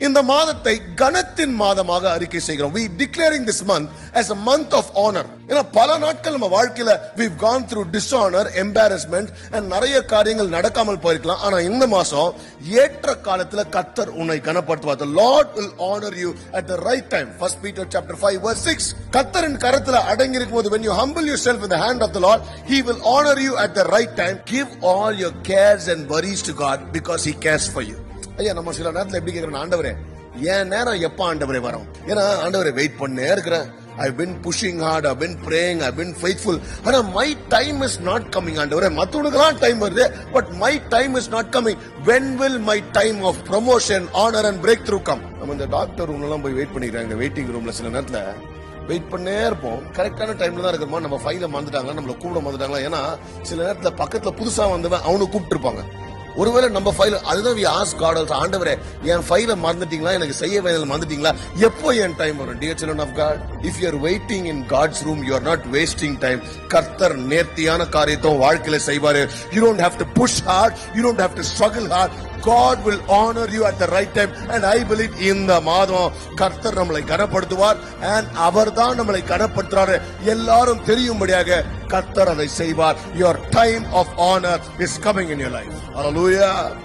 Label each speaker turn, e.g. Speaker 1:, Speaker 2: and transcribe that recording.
Speaker 1: இந்த மாதத்தை கனத்தின் மாதமாக அறிக்கை செய்கிறோம். We declaring this month as a month of honor. ஏன்னா பல நாட்கள் நம்ம வாழ்க்கையில we've gone through dishonor, embarrassment and நிறைய காரியங்கள் நடக்காமல் போயிருக்கலாம். ஆனா இந்த மாசம் ஏற்ற காலத்துல கர்த்தர் உன்னை கனப்படுத்துவார். The Lord will honor you at the right time. 1 Peter chapter 5 verse 6. கர்த்தரின் கரத்துல அடங்கி இருக்கும்போது when you humble yourself in the hand of the Lord, he will honor you at the right time. Give all your cares and worries to God because he cares for you. ஐயா, நம்ம சில நேரத்துல எப்படி கேக்குறோம், ஆண்டவரே என் நேரம் எப்ப ஆண்டவரே வரும்? ஏன்னா ஆண்டவரே வெயிட் பண்ணே இருக்கிறேன். I've been pushing hard, I've been praying, I've been faithful. ஆனா my time is not coming. ஆண்டவரே மத்தவங்களுக்கெல்லாம் டைம் வருது, but my time is not coming. When will my time of promotion, honor and breakthrough come? நம்ம இந்த doctor ரூம்ல எல்லாம் போய் wait பண்ணிக்கிறாங்க. Waiting ரூம்ல சில நேரத்துல வெயிட் பண்ணே இருப்போம். கரெக்டான டைம்ல தான் இருக்கிறோமா, நம்ம ஃபைல மறந்துட்டாங்களா, நம்மள கூட மறந்துட்டாங்களா? ஏன்னா சில நேரத்துல பக்கத்துல புதுசா வந்தவன் அவனு கூப்பிட்டு இருப்பாங்க. ஒருவேளை நம்ம ஃபைல், அதுதான் we ask God also, ஆண்டவரே என் ஃபைலை மறந்துட்டீங்களா, எனக்கு செய்ய வேண்டியது மறந்துட்டீங்களா, எப்போ என் டைம் வரும்? Dear children of God, if you are waiting in God's room, you are not wasting time. கர்த்தர் நேர்த்தியான காரியத்தை வாழ்க்கையில செய்வாரு. You don't have to push hard, you don't have to struggle hard. God will honor you at the right time. And I believe இந்த மாதம் கர்த்தர் நம்மளை கனப்படுத்துவார். and அவர்தான் நம்மளை கனப்படுத்துறாரு எல்லாரும் தெரியும்படியாக கர்த்தர் அதை செய்வார். Your time of honor is coming in your life. Hallelujah.